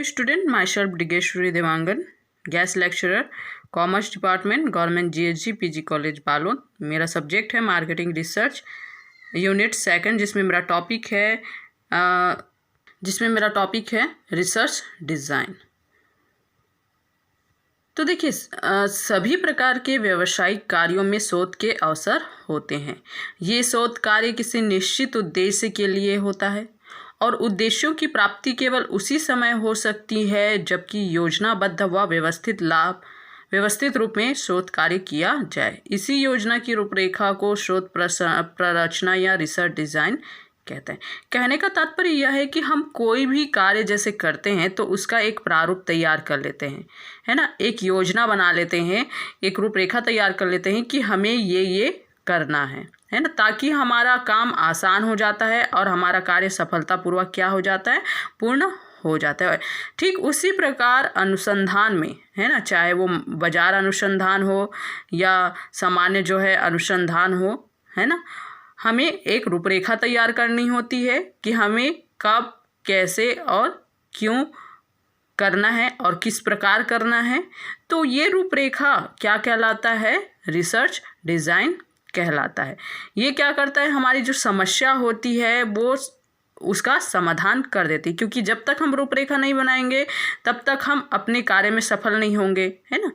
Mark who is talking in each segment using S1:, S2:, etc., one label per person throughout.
S1: Hello student, myself Digeshwari Devangan, gas lecturer, commerce department, government GHG PG college Balod. मेरा subject है marketing research, unit second, जिसमें मेरा topic है research design. तो देखिए, सभी प्रकार के व्यावसायिक कार्यों में शोध के अवसर होते हैं। ये शोध कार्य किसी निश्चित उद्देश्य के लिए होता है और उद्देश्यों की प्राप्ति केवल उसी समय हो सकती है जबकि योजनाबद्ध व व्यवस्थित रूप में शोध कार्य किया जाए। इसी योजना की रूपरेखा को शोध प्ररचना या रिसर्च डिज़ाइन कहते हैं। कहने का तात्पर्य यह है कि हम कोई भी कार्य जैसे करते हैं तो उसका एक प्रारूप तैयार कर लेते हैं, है ना, एक योजना बना लेते हैं, एक रूपरेखा तैयार कर लेते हैं कि हमें ये करना है ना, ताकि हमारा काम आसान हो जाता है और हमारा कार्य सफलतापूर्वक क्या हो जाता है, पूर्ण हो जाता है। ठीक उसी प्रकार अनुसंधान में, है ना, चाहे वो बाजार अनुसंधान हो या सामान्य जो है अनुसंधान हो, है ना, हमें एक रूपरेखा तैयार करनी होती है कि हमें कब, कैसे और क्यों करना है और किस प्रकार करना है। तो ये रूपरेखा क्या कहलाता है, रिसर्च डिज़ाइन कहलाता है। ये क्या करता है, हमारी जो समस्या होती है वो उसका समाधान कर देती है, क्योंकि जब तक हम रूपरेखा नहीं बनाएंगे तब तक हम अपने कार्य में सफल नहीं होंगे, है ना।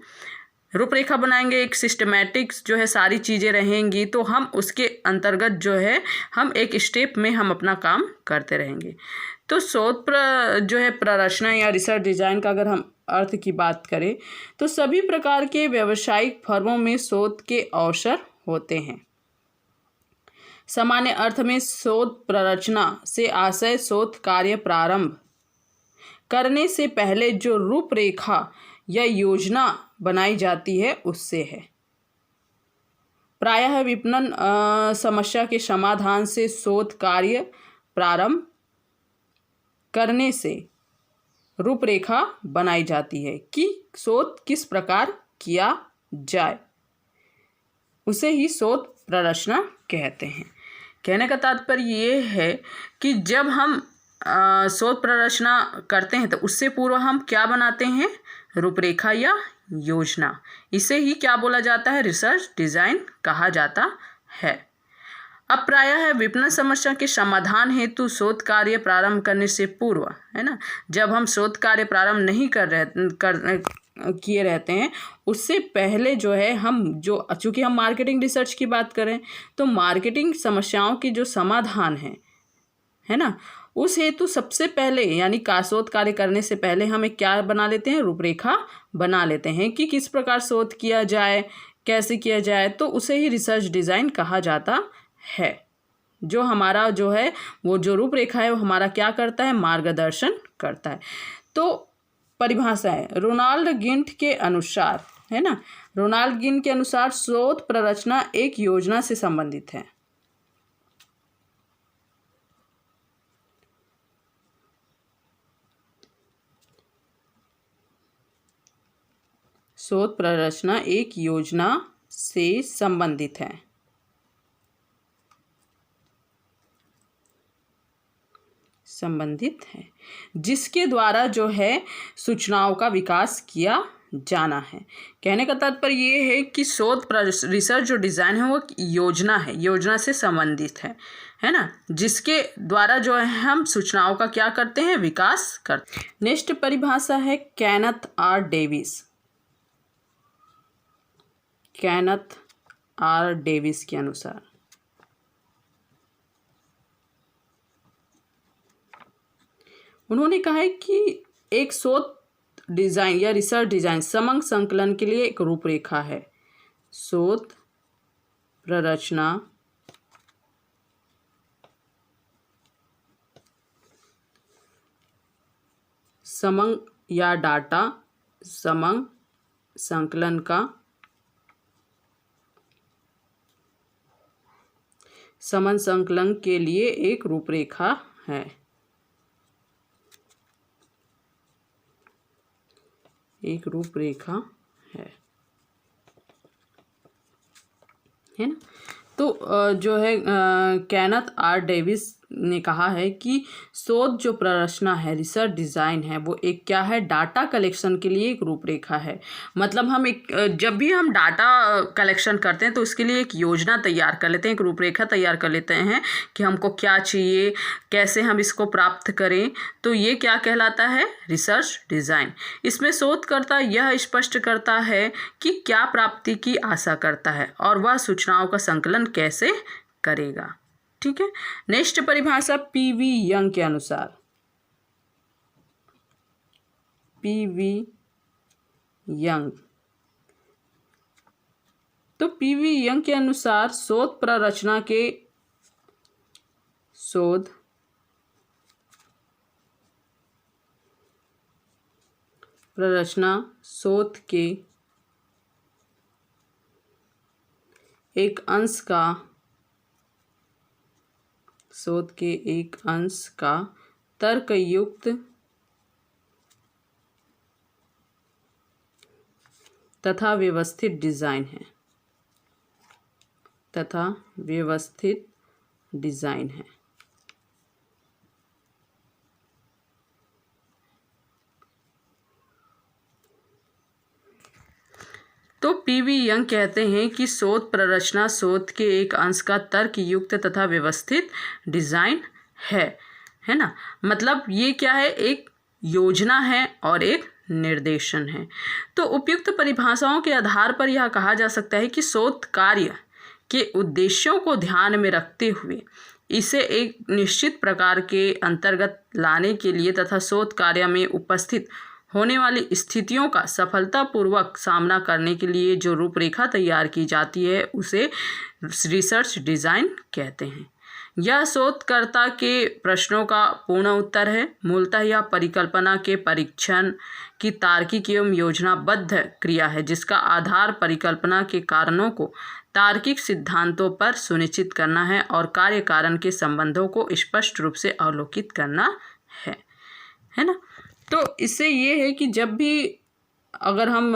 S1: रूपरेखा बनाएंगे, एक सिस्टमैटिक्स जो है सारी चीज़ें रहेंगी तो हम उसके अंतर्गत जो है हम एक स्टेप में हम अपना काम करते रहेंगे। तो शोध जो है प्ररचना या रिसर्च डिज़ाइन का अगर हम अर्थ की बात करें तो सभी प्रकार के व्यावसायिक फर्मों में शोध के अवसर होते हैं। सामान्य अर्थ में शोध प्ररचना से आशय शोध कार्य प्रारंभ करने से पहले जो रूपरेखा या योजना बनाई जाती है उससे है। प्रायः विपणन समस्या के समाधान से शोध कार्य प्रारंभ करने से रूपरेखा बनाई जाती है कि शोध किस प्रकार किया जाए, उसे ही शोध प्ररचना कहते हैं। कहने का तात्पर्य ये है कि जब हम शोध प्ररचना करते हैं तो उससे पूर्व हम क्या बनाते हैं, रूपरेखा या योजना। इसे ही क्या बोला जाता है, रिसर्च डिज़ाइन कहा जाता है। अब प्रायः विपणन समस्या के समाधान हेतु शोध कार्य प्रारंभ करने से पूर्व, है ना, जब हम शोध कार्य प्रारंभ नहीं किए रहते हैं उससे पहले जो है चूँकि हम मार्केटिंग रिसर्च की बात करें तो मार्केटिंग समस्याओं की जो समाधान है ना, उस हेतु सबसे पहले यानी शोध कार्य करने से पहले हमें क्या बना लेते हैं, रूपरेखा बना लेते हैं कि किस प्रकार शोध किया जाए, कैसे किया जाए। तो उसे ही रिसर्च डिज़ाइन कहा जाता है। जो हमारा जो है वो जो रूपरेखा है वो हमारा क्या करता है, मार्गदर्शन करता है। तो परिभाषा है रोनाल्ड गिंट के अनुसार, है ना, रोनाल्ड गिंट के अनुसार शोध प्ररचना एक योजना से संबंधित है। शोध प्ररचना एक योजना से संबंधित है। जिसके द्वारा जो है सूचनाओं का विकास किया जाना है। कहने का तात्पर्य ये है कि शोध रिसर्च जो डिज़ाइन है वो योजना है, योजना से संबंधित है ना, जिसके द्वारा जो है हम सूचनाओं का क्या करते हैं, विकास करते हैं। नेक्स्ट परिभाषा है केनेथ आर डेविस के अनुसार उन्होंने कहा है कि एक शोध डिज़ाइन या रिसर्च डिज़ाइन समग्र संकलन के लिए एक रूपरेखा है। शोध प्ररचना समग्र या डाटा समग्र संकलन का समग्र संकलन के लिए एक रूपरेखा है। एक रूपरेखा है ना। तो जो है केनेथ आर डेविस ने कहा है कि शोध जो प्ररचना है, रिसर्च डिज़ाइन है, वो एक क्या है, डाटा कलेक्शन के लिए एक रूपरेखा है। मतलब हम जब भी हम डाटा कलेक्शन करते हैं तो उसके लिए एक योजना तैयार कर लेते हैं, एक रूपरेखा तैयार कर लेते हैं कि हमको क्या चाहिए, कैसे हम इसको प्राप्त करें। तो ये क्या कहलाता है, रिसर्च डिज़ाइन। इसमें शोधकर्ता यह स्पष्ट करता है कि क्या प्राप्ति की आशा करता है और वह सूचनाओं का संकलन कैसे करेगा। ठीक है। नेक्स्ट परिभाषा पीवी यंग के अनुसार, पीवी यंग, तो पीवी यंग के अनुसार शोध प्ररचना शोध के एक अंश का तर्कयुक्त तथा व्यवस्थित डिज़ाइन है, तो पीवी यंग कहते हैं कि शोध प्ररचना शोध के एक अंश का तर्कयुक्त तथा व्यवस्थित डिज़ाइन है ना। मतलब ये क्या है, एक योजना है और एक निर्देशन है। तो उपयुक्त परिभाषाओं के आधार पर यह कहा जा सकता है कि शोध कार्य के उद्देश्यों को ध्यान में रखते हुए इसे एक निश्चित प्रकार के अंतर्गत लाने के लिए तथा शोध कार्य में उपस्थित होने वाली स्थितियों का सफलतापूर्वक सामना करने के लिए जो रूपरेखा तैयार की जाती है उसे रिसर्च डिज़ाइन कहते हैं। यह शोधकर्ता के प्रश्नों का पूर्ण उत्तर है। मूलतः यह परिकल्पना के परीक्षण की तार्किक एवं योजनाबद्ध क्रिया है जिसका आधार परिकल्पना के कारणों को तार्किक सिद्धांतों पर सुनिश्चित करना है और कार्य कारण के संबंधों को स्पष्ट रूप से अवलोकित करना है ना। तो इससे ये है कि जब भी अगर हम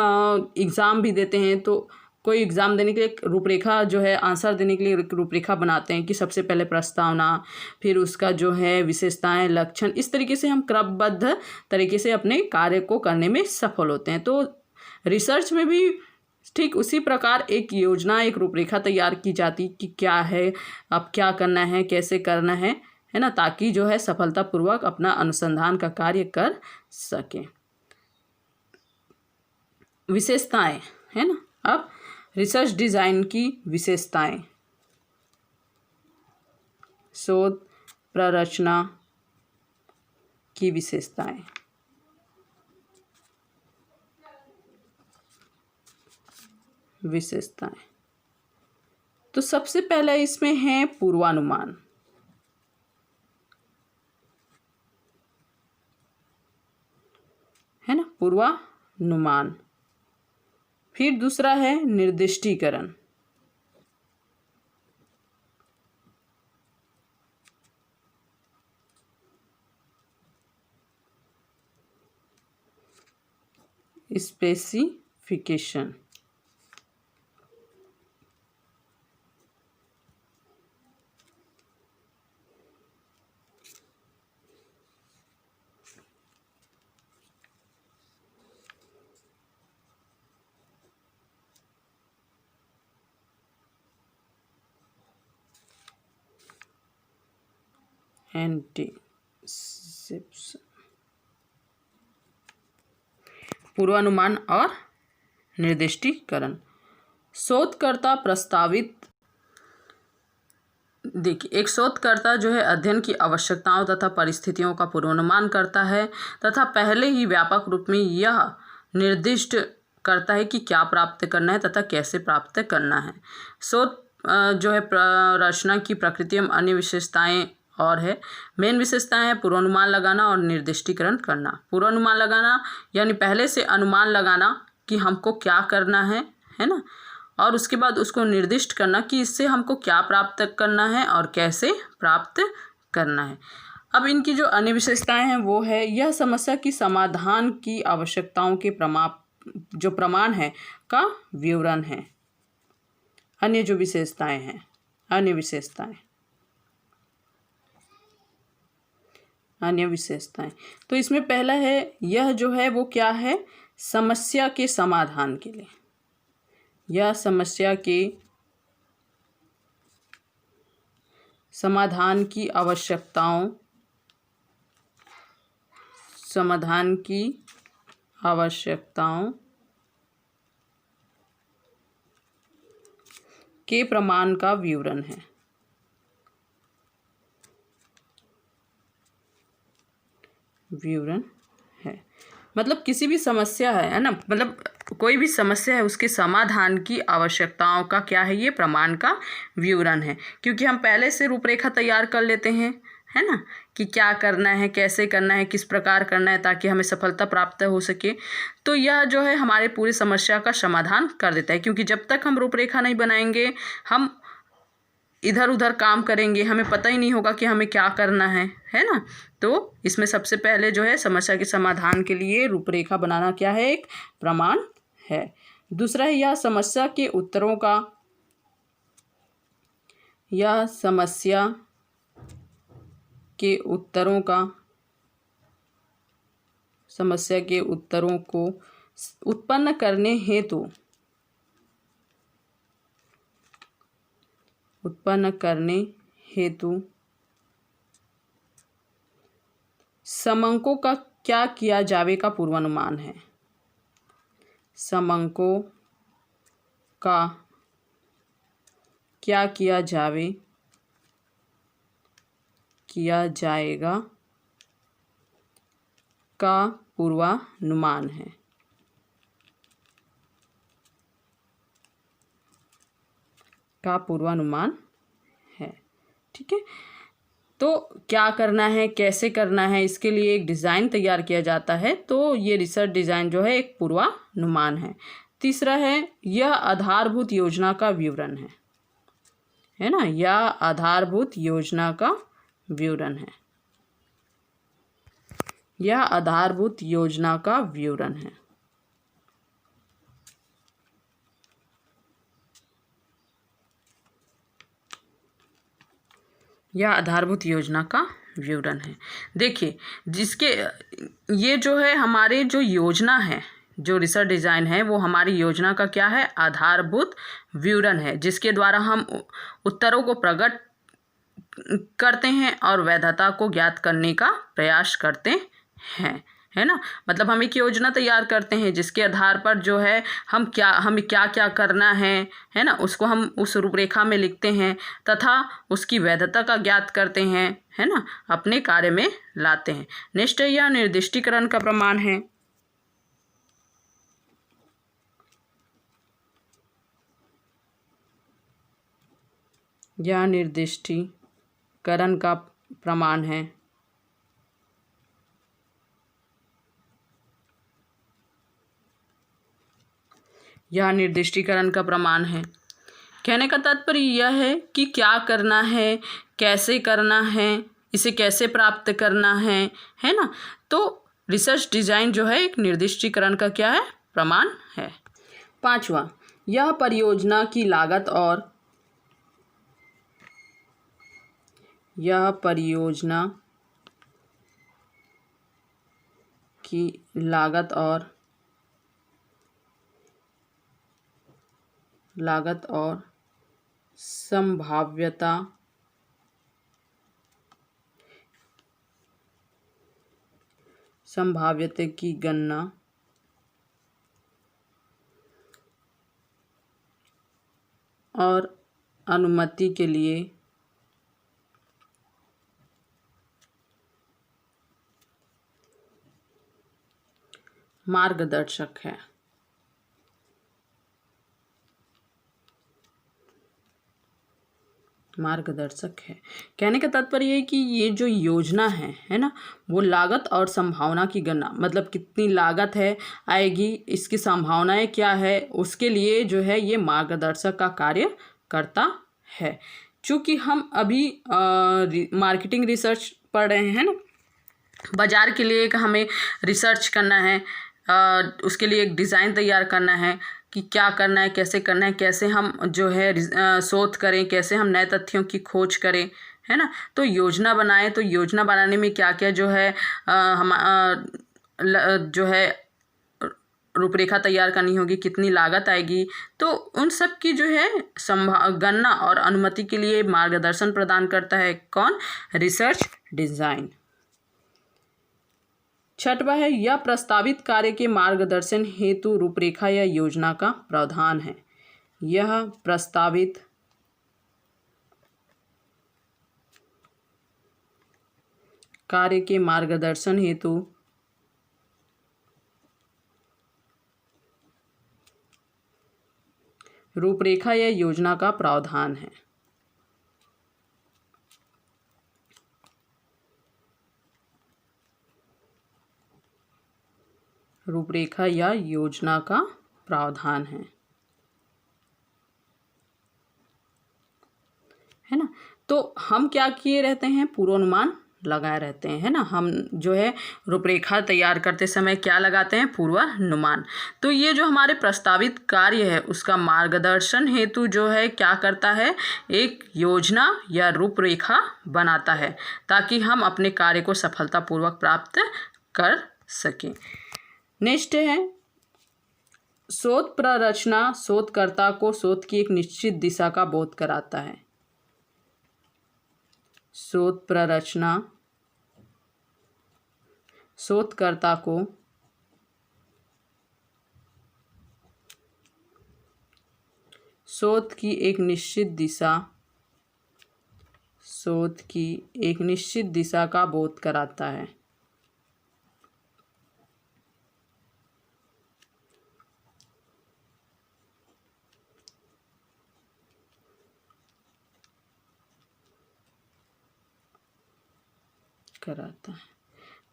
S1: एग्ज़ाम भी देते हैं तो कोई एग्ज़ाम देने के लिए एक रूपरेखा जो है, आंसर देने के लिए एक रूपरेखा बनाते हैं कि सबसे पहले प्रस्तावना, फिर उसका जो है विशेषताएं, लक्षण, इस तरीके से हम क्रमबद्ध तरीके से अपने कार्य को करने में सफल होते हैं। तो रिसर्च में भी ठीक उसी प्रकार एक योजना, एक रूपरेखा तैयार की जाती कि क्या है, अब क्या करना है, कैसे करना है ना, ताकि जो है सफलतापूर्वक अपना अनुसंधान का कार्य कर सकें। विशेषताएं है ना। अब रिसर्च डिज़ाइन की विशेषताएं, शोध प्ररचना की विशेषताएं। तो सबसे पहले इसमें है पूर्वानुमान, है ना, पूर्वानुमान। फिर दूसरा है निर्दिष्टीकरण, स्पेसिफिकेशन। एंटीसिपेशन, पूर्वानुमान और निर्दिष्टीकरण। शोधकर्ता प्रस्तावित, देखिए, एक शोधकर्ता जो है अध्ययन की आवश्यकताओं तथा परिस्थितियों का पूर्वानुमान करता है तथा पहले ही व्यापक रूप में यह निर्दिष्ट करता है कि क्या प्राप्त करना है तथा कैसे प्राप्त करना है। शोध जो है रचना की प्रकृति एवं अन्य विशेषताएं और है। मेन विशेषताएं हैं पूर्वानुमान लगाना और निर्दिष्टीकरण करना। पूर्वानुमान लगाना यानी पहले से अनुमान लगाना कि हमको क्या करना है ना, और उसके बाद उसको निर्दिष्ट करना कि इससे हमको क्या प्राप्त करना है और कैसे प्राप्त करना है। अब इनकी जो अन्य विशेषताएं हैं वो है, यह समस्या की समाधान की आवश्यकताओं के प्रमाण है का विवरण है। अन्य जो विशेषताएं हैं, अन्य विशेषताएं, अन्य विशेषताएं। तो इसमें पहला है, यह जो है वो क्या है, समस्या के समाधान के लिए, यह समस्या के समाधान की आवश्यकताओं के प्रमाण का विवरण है। मतलब किसी भी समस्या है ना, मतलब कोई भी समस्या है उसके समाधान की आवश्यकताओं का क्या है, ये प्रमाण का विवरण है। क्योंकि हम पहले से रूपरेखा तैयार कर लेते हैं, है ना, कि क्या करना है, कैसे करना है, किस प्रकार करना है, ताकि हमें सफलता प्राप्त हो सके। तो यह जो है हमारे पूरी समस्या का समाधान कर देता है। क्योंकि जब तक हम रूपरेखा नहीं बनाएंगे, हम इधर उधर काम करेंगे, हमें पता ही नहीं होगा कि हमें क्या करना है ना। तो इसमें सबसे पहले जो है समस्या के समाधान के लिए रूपरेखा बनाना क्या है, एक प्रमाण है। दूसरा है, यह समस्या के उत्तरों को उत्पन्न करने हेतु समंकों का क्या किया जावे का पूर्वानुमान है। समंकों का क्या किया जाएगा का पूर्वानुमान है। ठीक है। तो क्या करना है, कैसे करना है, इसके लिए एक डिज़ाइन तैयार किया जाता है। तो ये रिसर्च डिज़ाइन जो है एक पूर्वानुमान है। तीसरा है, यह आधारभूत योजना का विवरण है ना, यह आधारभूत योजना का विवरण है। यह आधारभूत योजना का विवरण है। यह आधारभूत योजना का विवरण है। देखिए, ये जो है हमारे जो योजना है, जो रिसर्च डिज़ाइन है, वो हमारी योजना का क्या है, आधारभूत विवरण है, जिसके द्वारा हम उत्तरों को प्रकट करते हैं और वैधता को ज्ञात करने का प्रयास करते हैं, है ना। मतलब हम एक योजना तैयार करते हैं जिसके आधार पर जो है हमें क्या क्या करना है ना, उसको हम उस रूपरेखा में लिखते हैं तथा उसकी वैधता का ज्ञात करते हैं, है ना, अपने कार्य में लाते हैं। नेक्स्ट है, यह निर्दिष्टीकरण का प्रमाण है। यह निर्दिष्टीकरण का प्रमाण है। यह निर्दिष्टीकरण का प्रमाण है। कहने का तात्पर्य यह है कि क्या करना है, कैसे करना है, इसे कैसे प्राप्त करना है ना। तो रिसर्च डिज़ाइन जो है एक निर्दिष्टीकरण का क्या है, प्रमाण है। पांचवा, यह परियोजना की लागत और संभाव्यता की गणना और अनुमति के लिए मार्गदर्शक है। कहने का तात्पर्य है कि ये जो योजना है ना, वो लागत और संभावना की गणना, मतलब कितनी लागत आएगी, इसकी संभावनाएं क्या है, उसके लिए जो है ये मार्गदर्शक का कार्य करता है। चूँकि हम अभी मार्केटिंग रिसर्च पढ़ रहे हैं ना, बाज़ार के लिए हमें रिसर्च करना है, उसके लिए एक डिज़ाइन तैयार करना है कि क्या करना है, कैसे करना है, कैसे हम जो है शोध करें, कैसे हम नए तथ्यों की खोज करें, है ना। तो योजना बनाए, तो योजना बनाने में क्या क्या जो है जो है रूपरेखा तैयार करनी होगी, कितनी लागत आएगी, तो उन सब की जो है गणना और अनुमति के लिए मार्गदर्शन प्रदान करता है कौन? Research design. छठवां है, यह प्रस्तावित कार्य के मार्गदर्शन हेतु रूपरेखा या योजना का प्रावधान है। यह प्रस्तावित कार्य के मार्गदर्शन हेतु रूपरेखा या योजना का प्रावधान है। रूपरेखा या योजना का प्रावधान है ना। तो हम क्या किए रहते हैं? पूर्वानुमान लगाए रहते हैं, है ना। हम जो है रूपरेखा तैयार करते समय क्या लगाते हैं? पूर्वानुमान। तो ये जो हमारे प्रस्तावित कार्य है उसका मार्गदर्शन हेतु जो है क्या करता है? एक योजना या रूपरेखा बनाता है ताकि हम अपने कार्य को सफलतापूर्वक प्राप्त कर सकें। नेक्स्ट है, शोध प्ररचना शोधकर्ता को शोध की एक निश्चित दिशा का बोध कराता है। शोध प्ररचना शोधकर्ता को शोध की एक निश्चित दिशा का बोध कराता है।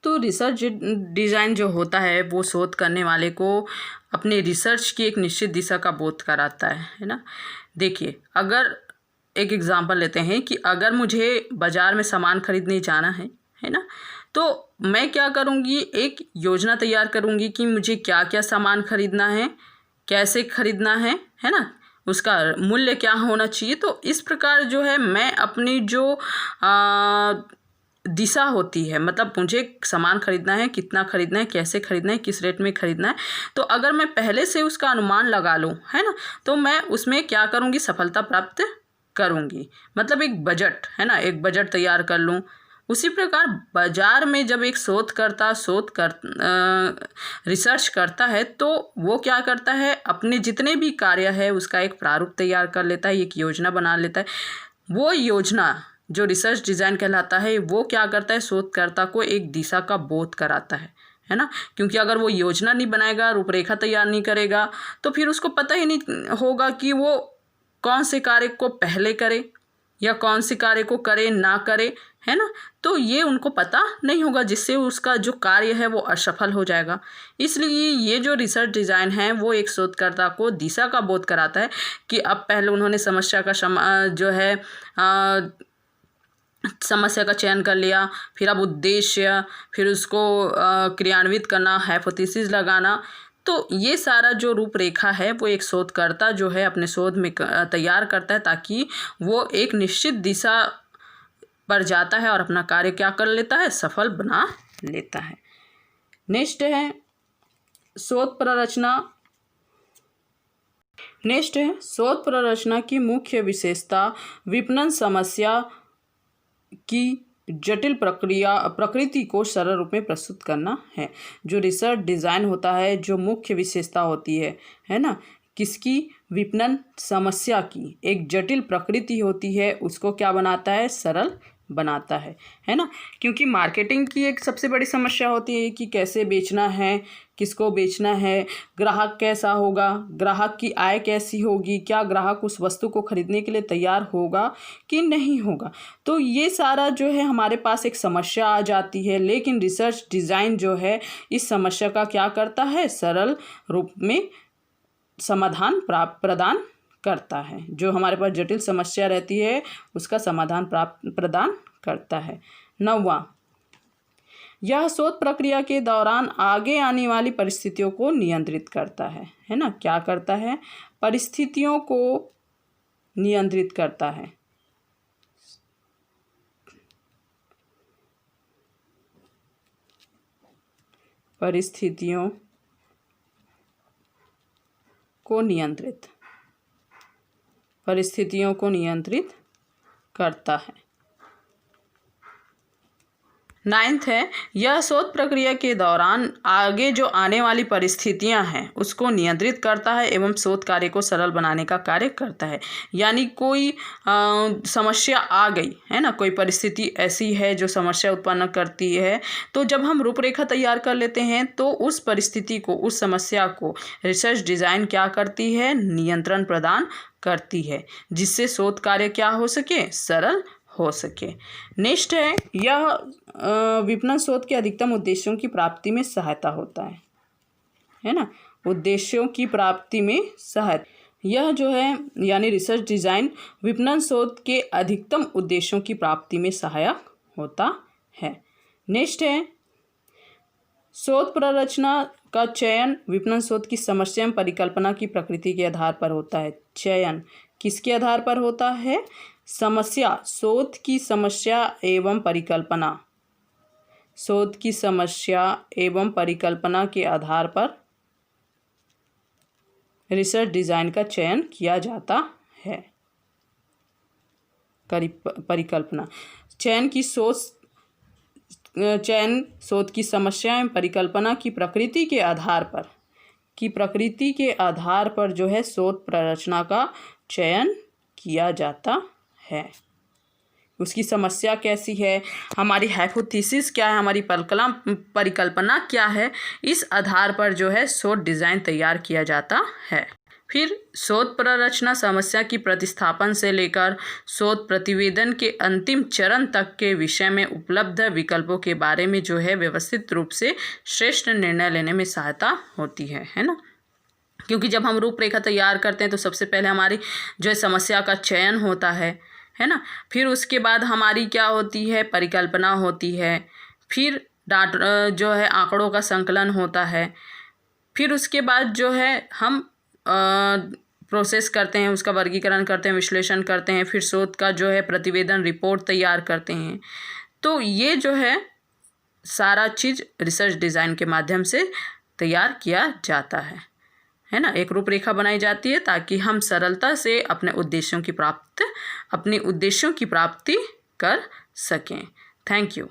S1: तो रिसर्च डिज़ाइन जो होता है वो शोध करने वाले को अपने रिसर्च की एक निश्चित दिशा का बोध कराता है ना। देखिए, अगर एक एग्जांपल लेते हैं कि अगर मुझे बाज़ार में सामान खरीदने जाना है ना, तो मैं क्या करूँगी? एक योजना तैयार करूँगी कि मुझे क्या क्या सामान खरीदना है, कैसे खरीदना है ना, उसका मूल्य क्या होना चाहिए। तो इस प्रकार जो है मैं अपनी जो दिशा होती है, मतलब मुझे सामान खरीदना है, कितना खरीदना है, कैसे खरीदना है, किस रेट में खरीदना है, तो अगर मैं पहले से उसका अनुमान लगा लूँ, है ना, तो मैं उसमें क्या करूँगी? सफलता प्राप्त करूँगी। मतलब एक बजट, है ना, एक बजट तैयार कर लूँ। उसी प्रकार बाजार में जब एक शोधकर्ता रिसर्च करता है तो वो क्या करता है? अपने जितने भी कार्य है उसका एक प्रारूप तैयार कर लेता है, एक योजना बना लेता है। वो योजना जो रिसर्च डिज़ाइन कहलाता है वो क्या करता है? शोधकर्ता को एक दिशा का बोध कराता है ना। क्योंकि अगर वो योजना नहीं बनाएगा, रूपरेखा तैयार नहीं करेगा, तो फिर उसको पता ही नहीं होगा कि वो कौन से कार्य को पहले करे या कौन से कार्य को करे ना करे, है ना। तो ये उनको पता नहीं होगा, जिससे उसका जो कार्य है वो असफल हो जाएगा। इसलिए ये जो रिसर्च डिज़ाइन है वो एक शोधकर्ता को दिशा का बोध कराता है कि अब पहले उन्होंने समस्या का चयन कर लिया, फिर अब उद्देश्य, फिर उसको क्रियान्वित करना, हाइपोथेसिस लगाना। तो ये सारा जो रूपरेखा है वो एक शोधकर्ता जो है अपने शोध में तैयार करता है ताकि वो एक निश्चित दिशा पर जाता है और अपना कार्य क्या कर लेता है? सफल बना लेता है। नेक्स्ट है शोध प्ररचना की मुख्य विशेषता विपणन समस्या की जटिल प्रकृति को सरल रूप में प्रस्तुत करना है। जो रिसर्च डिज़ाइन होता है, जो मुख्य विशेषता होती है ना, किसकी? विपणन समस्या की एक जटिल प्रकृति होती है, उसको क्या बनाता है? सरल बनाता है ना। क्योंकि मार्केटिंग की एक सबसे बड़ी समस्या होती है कि कैसे बेचना है, किसको बेचना है, ग्राहक कैसा होगा, ग्राहक की आय कैसी होगी, क्या ग्राहक उस वस्तु को खरीदने के लिए तैयार होगा कि नहीं होगा। तो ये सारा जो है हमारे पास एक समस्या आ जाती है, लेकिन रिसर्च डिज़ाइन जो है इस समस्या का क्या करता है? सरल रूप में समाधान प्रदान करता है। जो हमारे पास जटिल समस्या रहती है उसका समाधान प्रदान करता है। 9वां, यह शोध प्रक्रिया के दौरान आगे आने वाली परिस्थितियों को नियंत्रित करता है ना। क्या करता है? परिस्थितियों को नियंत्रित करता है। परिस्थितियों को नियंत्रित करता है। 9th है, यह शोध प्रक्रिया के दौरान आगे जो आने वाली परिस्थितियां हैं उसको नियंत्रित करता है एवं शोध कार्य को सरल बनाने का कार्य करता है। यानी कोई समस्या आ गई है ना, कोई परिस्थिति ऐसी है जो समस्या उत्पन्न करती है, तो जब हम रूपरेखा तैयार कर लेते हैं तो उस परिस्थिति को, उस समस्या को रिसर्च डिज़ाइन क्या करती है, नियंत्रण प्रदान करती है, जिससे शोध कार्य क्या हो सके, सरल हो सके। नेक्स्ट है, यह विपणन शोध के अधिकतम उद्देश्यों की प्राप्ति में सहायता होता है ना, उद्देश्यों की प्राप्ति में सहायता। यह जो है यानी रिसर्च डिज़ाइन विपणन शोध के अधिकतम उद्देश्यों की प्राप्ति में सहायक होता है। नेक्स्ट है, शोध प्ररचना का चयन विपणन शोध की समस्या एवं परिकल्पना की प्रकृति के आधार पर होता है। चयन किसके आधार पर होता है, समस्या, शोध की समस्या एवं परिकल्पना, शोध की समस्या एवं परिकल्पना के आधार पर रिसर्च डिज़ाइन का चयन किया जाता है। परिकल्पना चयन शोध की समस्या एवं परिकल्पना की प्रकृति के आधार पर जो है शोध प्ररचना का चयन किया जाता है। उसकी समस्या कैसी है, हमारी हाइपोथेसिस क्या है, हमारी परिकल्पना क्या है, इस आधार पर जो है शोध डिज़ाइन तैयार किया जाता है। फिर शोध प्ररचना समस्या की प्रतिस्थापन से लेकर शोध प्रतिवेदन के अंतिम चरण तक के विषय में उपलब्ध विकल्पों के बारे में जो है व्यवस्थित रूप से श्रेष्ठ निर्णय लेने में सहायता होती है ना। क्योंकि जब हम रूपरेखा तैयार करते हैं तो सबसे पहले हमारी जो है समस्या का चयन होता है ना, फिर उसके बाद हमारी क्या होती है, परिकल्पना होती है, फिर जो है आंकड़ों का संकलन होता है, फिर उसके बाद जो है हम प्रोसेस करते हैं, उसका वर्गीकरण करते हैं, विश्लेषण करते हैं, फिर शोध का जो है प्रतिवेदन रिपोर्ट तैयार करते हैं। तो ये जो है सारा चीज़ रिसर्च डिज़ाइन के माध्यम से तैयार किया जाता है ना। एक रूपरेखा बनाई जाती है ताकि हम सरलता से अपने उद्देश्यों की प्राप्ति कर सकें। Thank you.